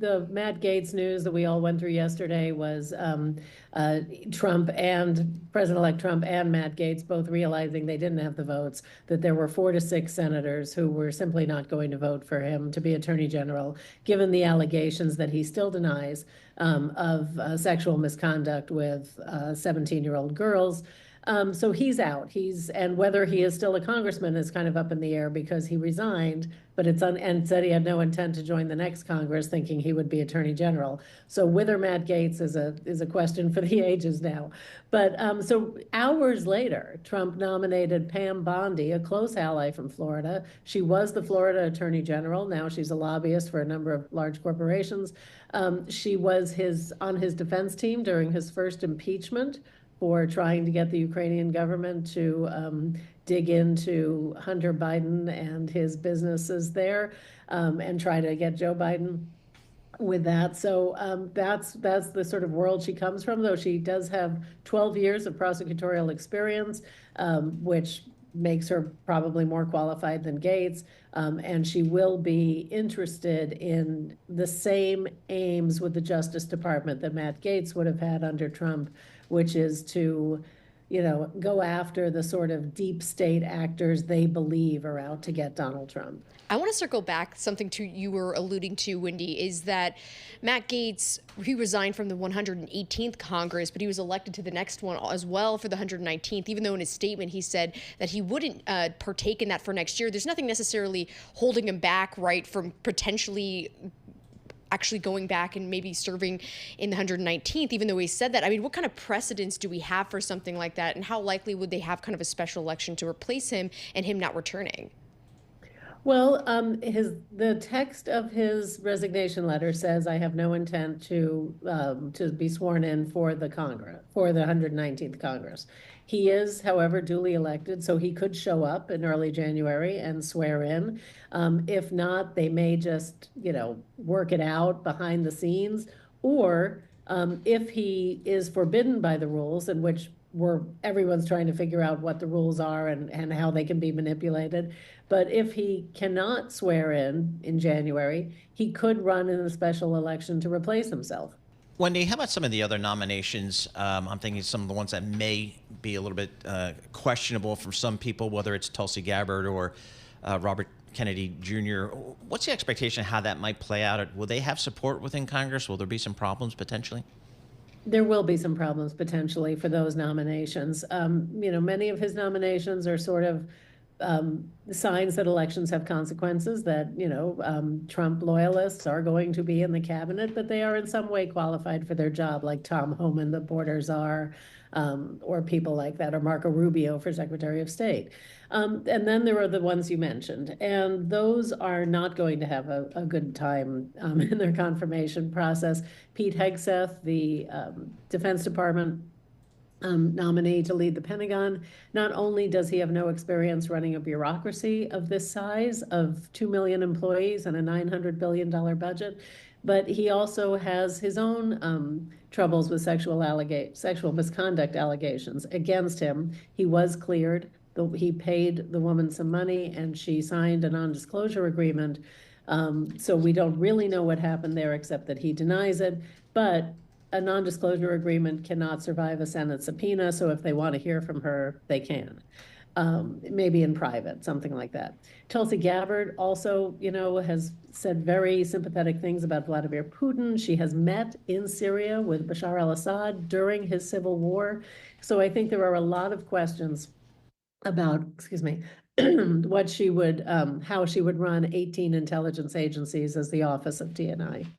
The Matt Gaetz news that we all went through yesterday was Trump and President-elect Trump and Matt Gaetz both realizing they didn't have the votes, that there were 4 to 6 senators who were simply not going to vote for him to be Attorney General, given the allegations that he still denies of sexual misconduct with 17-year-old girls. So he's out. And whether he is still a congressman is kind of up in the air because he resigned, but and said he had no intent to join the next Congress, thinking he would be Attorney General. So whether Matt Gaetz is a question for the ages now. But so hours later, Trump nominated Pam Bondi, a close ally from Florida. She was the Florida Attorney General. Now she's a lobbyist for a number of large corporations. She was on his defense team during his first impeachment for trying to get the Ukrainian government to dig into Hunter Biden and his businesses there and try to get Joe Biden with that. So that's the sort of world she comes from, though she does have 12 years of prosecutorial experience, which makes her probably more qualified than Gaetz. And she will be interested in the same aims with the Justice Department that Matt Gaetz would have had under Trump, which is to, go after the sort of deep state actors they believe are out to get Donald Trump. I want to circle back something you were alluding to, Wendy, is that Matt Gaetz, he resigned from the 118th Congress, but he was elected to the next one as well for the 119th, even though in his statement he said that he wouldn't partake in that for next year. There's nothing necessarily holding him back, right, from potentially actually going back and maybe serving in the 119th, even though he said that. I mean, what kind of precedents do we have for something like that? And how likely would they have kind of a special election to replace him and him not returning? Well, the text of his resignation letter says, "I have no intent to be sworn in for the 119th Congress." He is, however, duly elected, so he could show up in early January and swear in. If not, they may just, work it out behind the scenes, or if he is forbidden by the rules, in which everyone's trying to figure out what the rules are and how they can be manipulated. But if he cannot swear in January, he could run in a special election to replace himself. Wendy, how about some of the other nominations? I'm thinking some of the ones that may be a little bit questionable for some people, whether it's Tulsi Gabbard or Robert Kennedy Jr. What's the expectation how that might play out? Will they have support within Congress? Will there be some problems potentially? There will be some problems potentially for those nominations. Many of his nominations are sort of signs that elections have consequences, that, Trump loyalists are going to be in the cabinet, but they are in some way qualified for their job, like Tom Homan, the Borders are, or people like that, or Marco Rubio for Secretary of State. And then there are the ones you mentioned, and those are not going to have a good time in their confirmation process. Pete Hegseth, the Defense Department nominee to lead the Pentagon, not only does he have no experience running a bureaucracy of this size, of 2 million employees and a $900 billion budget, but he also has his own troubles with sexual misconduct allegations against him. He was cleared. He paid the woman some money, and she signed a non-disclosure agreement. So we don't really know what happened there, except that he denies it. But a non-disclosure agreement cannot survive a Senate subpoena, so if they want to hear from her, they can. Maybe in private, something like that. Tulsi Gabbard also, has said very sympathetic things about Vladimir Putin. She has met in Syria with Bashar al-Assad during his civil war. So I think there are a lot of questions about, what she would, how she would run 18 intelligence agencies as the office of DNI.